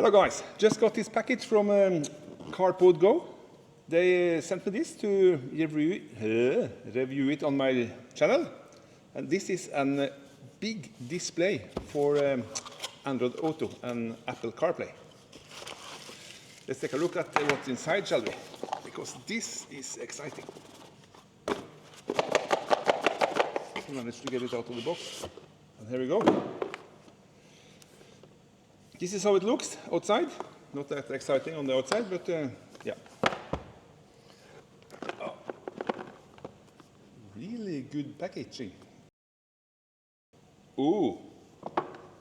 Hello guys, just got this package from CARPODGO. They sent me this to review it on my channel. And this is a big display for Android Auto and Apple CarPlay. Let's take a look at what's inside, shall we? Because this is exciting. I managed to get it out of the box. And here we go. This is how it looks outside. Not that exciting on the outside, but yeah. Oh. Really good packaging. Ooh.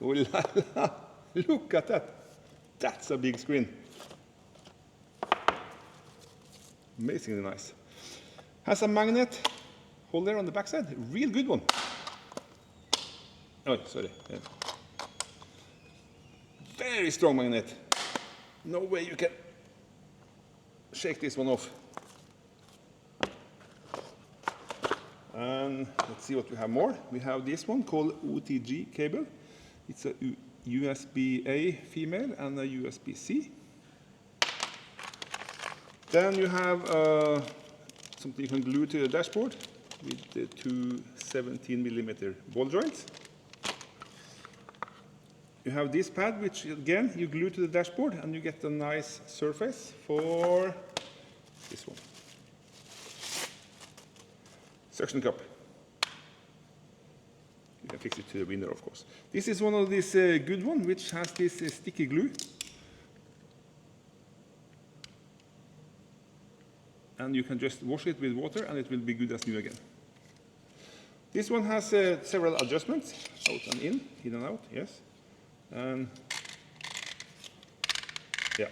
Oh la la. Look at that. That's a big screen. Amazingly nice. Has a magnet holder on the backside. Real good one. Oh, sorry. Yeah. Very strong magnet. No way you can shake this one off. And let's see what we have more. We have this one called OTG cable. It's a USB-A female and a USB-C. Then you have something you can glue to the dashboard with the two 17mm ball joints. You have this pad, which again you glue to the dashboard, and you get a nice surface for this one. Suction cup. You can fix it to the window, of course. This is one of these good ones, which has this sticky glue. And you can just wash it with water, and it will be good as new again. This one has several adjustments, out and in and out, yes. And yeah,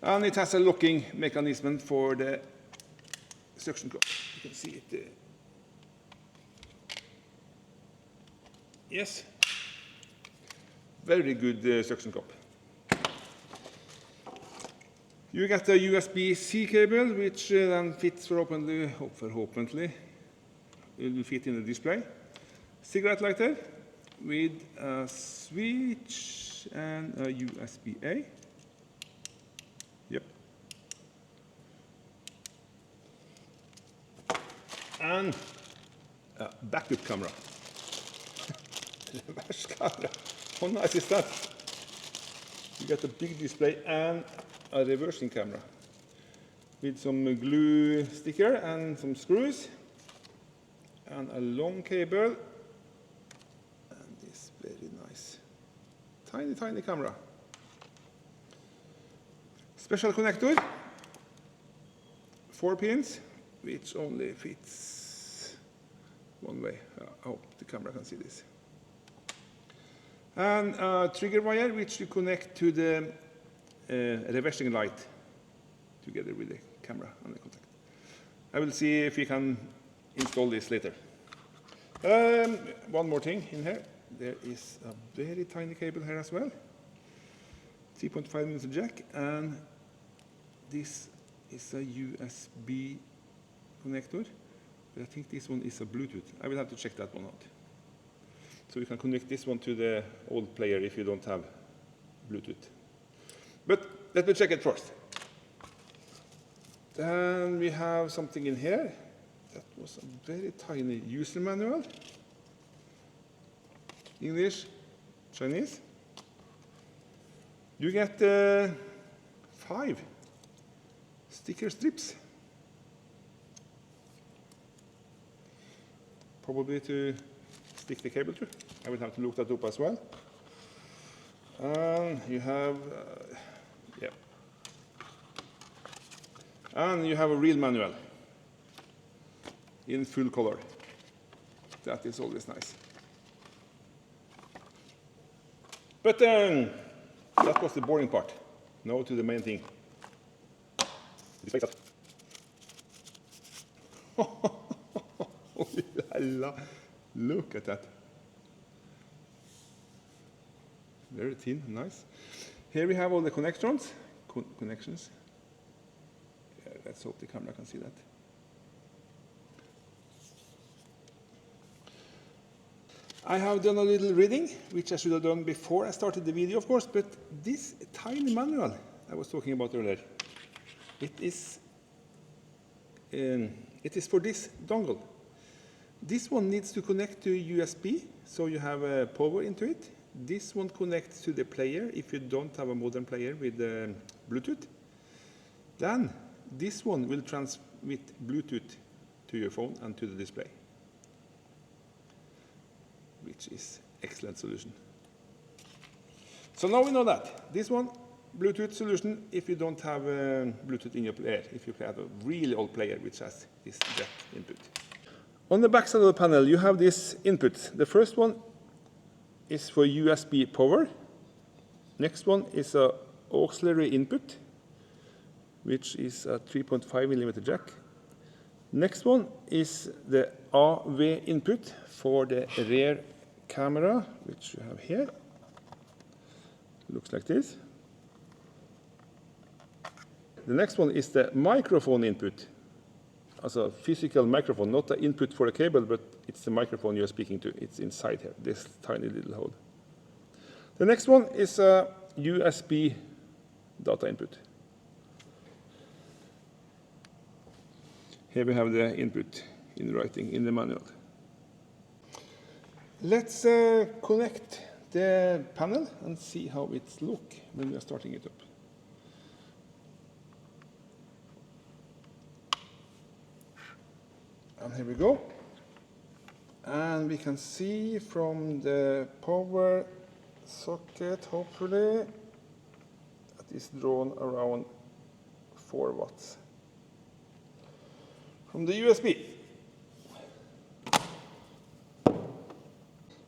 and it has a locking mechanism for the suction cup. You can see it. Yes, very good suction cup. You get a USB-C cable, which then fits hopefully it will fit in the display. Cigarette lighter with a switch and a USB-A. Yep. And a backup camera. Reverse camera. How nice is that? You get a big display and a reversing camera with some glue sticker and some screws and a long cable. Very nice. Tiny, tiny camera. Special connector. 4 pins, which only fits one way. I hope the camera can see this. And a trigger wire, which you connect to the reversing light together with the camera and the contact. I will see if we can install this later. One more thing in here. There is a very tiny cable here as well, 3.5mm jack, and this is a USB connector, but I think this one is a Bluetooth. I will have to check that one out. So you can connect this one to the old player if you don't have Bluetooth. But let me check it first. Then we have something in here. That was a very tiny user manual. English, Chinese. You get 5 sticker strips. Probably to stick the cable to. I will have to look that up as well. And you have, yeah. And you have a real manual in full color. That is always nice. But that was the boring part. Now to the main thing. Look at that. Very thin, nice. Here we have all the connections. Yeah, let's hope the camera can see that. I have done a little reading, which I should have done before I started the video, of course, but this tiny manual I was talking about earlier, it is for this dongle. This one needs to connect to USB, so you have power into it. This one connects to the player if you don't have a modern player with Bluetooth. Then this one will transmit Bluetooth to your phone and to the display, which is excellent solution. So now we know that. This one, Bluetooth solution if you don't have Bluetooth in your player, if you have a really old player which has this jack input. On the back side of the panel you have these inputs. The first one is for USB power. Next one is a auxiliary input, which is a 3.5mm jack. Next one is the AV input for the rear camera, which you have here. Looks like this. The next one is the microphone input, as a physical microphone, not the input for the cable, but it's the microphone you're speaking to. It's inside here, this tiny little hole. The next one is a USB data input. Here we have the input in writing in the manual. Let's connect the panel and see how it looks when we are starting it up. And here we go. And we can see from the power socket, hopefully, that is drawn around 4 watts. From the USB.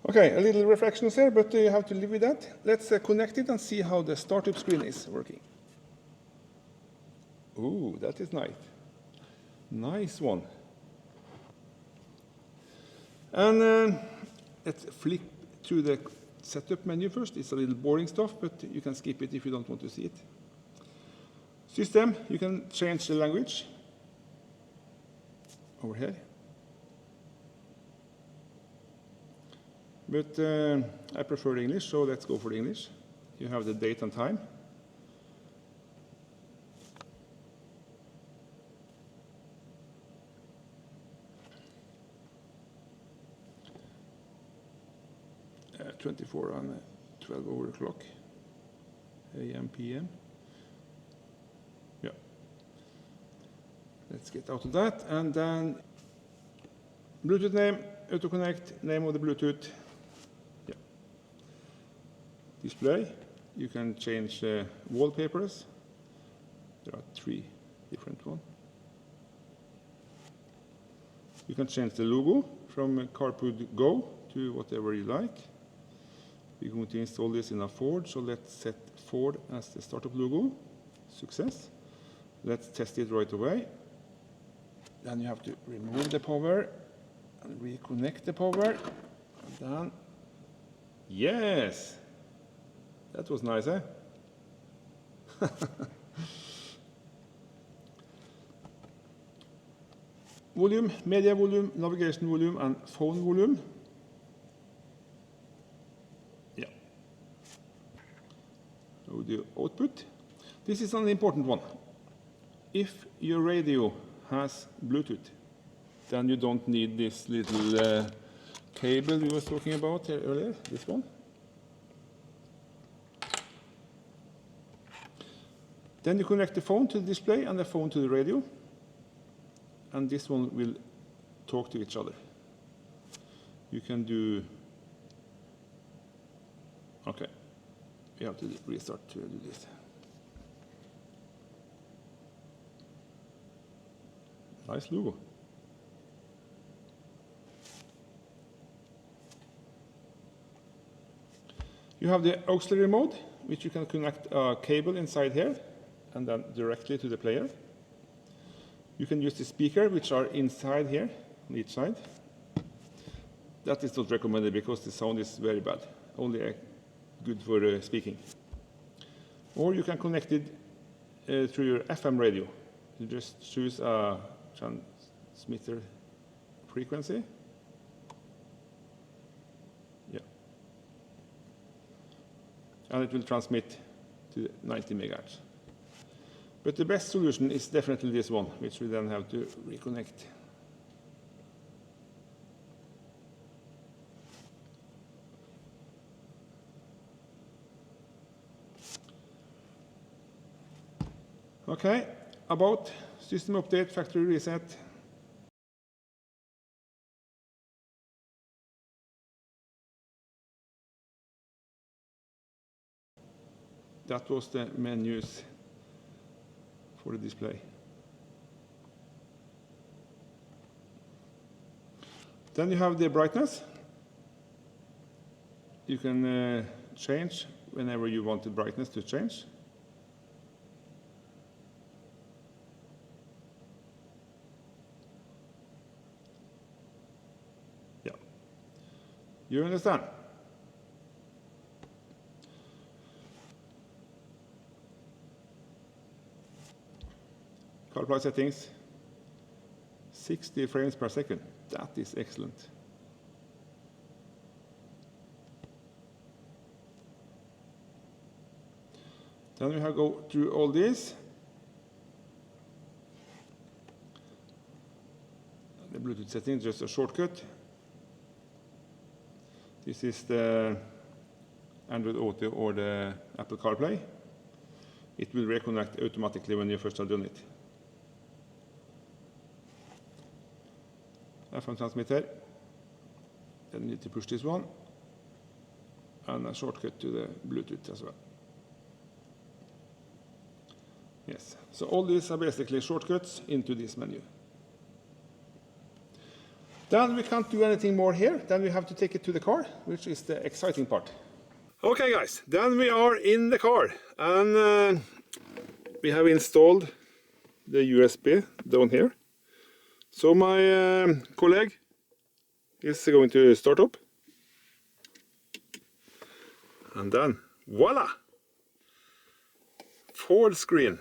Okay, a little reflections here, but you have to live with that. Let's connect it and see how the startup screen is working. Ooh, that is nice. Nice one. And let's flip through the setup menu first. It's a little boring stuff, but you can skip it if you don't want to see it. System, you can change the language. Over here. But I prefer English, so let's go for the English. You have the date and time. Uh, 24 and 12 over the clock. AM, PM. Yeah. Let's get out of that, and then Bluetooth name, auto connect, name of the Bluetooth. Yeah. Display, you can change wallpapers. There are 3 different ones. You can change the logo from CARPODGO to whatever you like. We're going to install this in a Ford, so let's set Ford as the startup logo. Success. Let's test it right away. Then you have to remove the power and reconnect the power. And then, yes! That was nice, eh? Volume, media volume, navigation volume, and phone volume. Yeah. Audio output. This is an important one. If your radio has Bluetooth, then you don't need this little cable we were talking about here earlier, this one. Then you connect the phone to the display and the phone to the radio, and this one will talk to each other. You can do, okay, you have to restart to do this. Nice logo. You have the auxiliary mode, which you can connect a cable inside here and then directly to the player. You can use the speaker, which are inside here on each side. That is not recommended because the sound is very bad, only good for speaking. Or you can connect it through your FM radio. You just choose a transmitter frequency. and it will transmit to 90 megahertz. But the best solution is definitely this one, which we then have to reconnect. Okay, about system update, factory reset. That was the menus for the display. Then you have the brightness. You can change whenever you want the brightness to change. Yeah. You understand? CarPlay settings, 60 frames per second. That is excellent. Then we have go through all this. The Bluetooth settings, just a shortcut. This is the Android Auto or the Apple CarPlay. It will reconnect automatically when you first have done it. FM transmitter. Then you need to push this one. And a shortcut to the Bluetooth as well. Yes, so all these are basically shortcuts into this menu. Then we can't do anything more here. Then we have to take it to the car, which is the exciting part. Okay guys, then we are in the car. And we have installed the USB down here. So my colleague is going to start up. And then, voila! Full screen.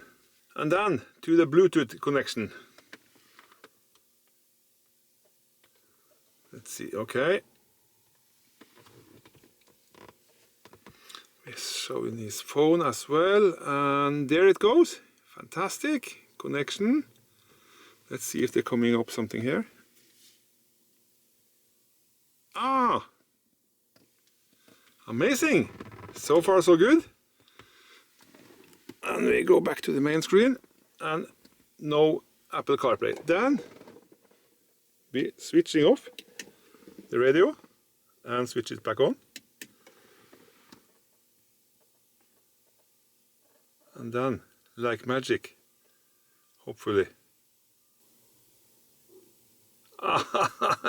And then to the Bluetooth connection. Let's see, okay. He's showing his phone as well. And there it goes. Fantastic connection. Let's see if they're coming up something here. Ah! Amazing! So far so good. And we go back to the main screen and no Apple CarPlay. Then we switching off the radio and switch it back on. And then, like magic, hopefully.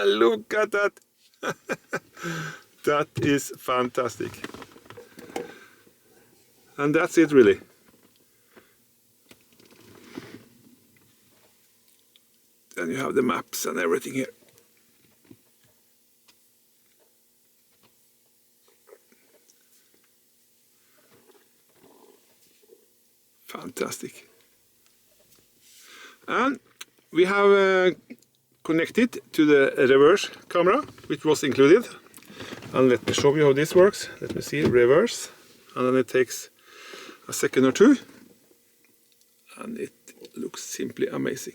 Look at that! That is fantastic. And that's it really. Then you have the maps and everything here. Fantastic. And we have connected to the reverse camera, which was included. And let me show you how this works. Let me see, reverse. And then it takes a second or two. And it looks simply amazing.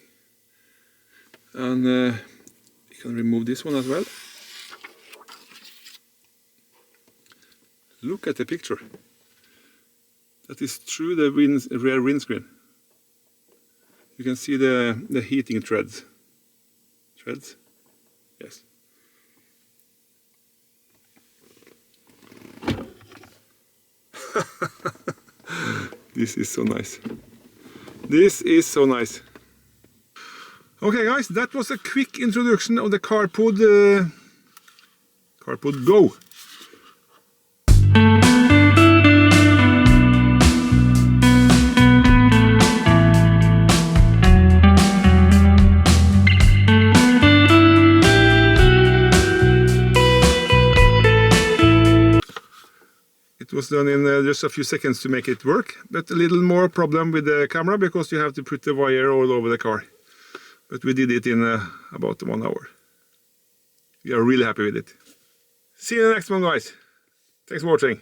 And you can remove this one as well. Look at the picture. That is through the rear windscreen. You can see the heating threads. Threads? Yes. This is so nice. This is so nice. Okay guys, that was a quick introduction of the CarPod Go. It was done in just a few seconds to make it work, but a little more problem with the camera because you have to put the wire all over the car. But we did it in about 1 hour. We are really happy with it. See you in the next one guys. Thanks for watching.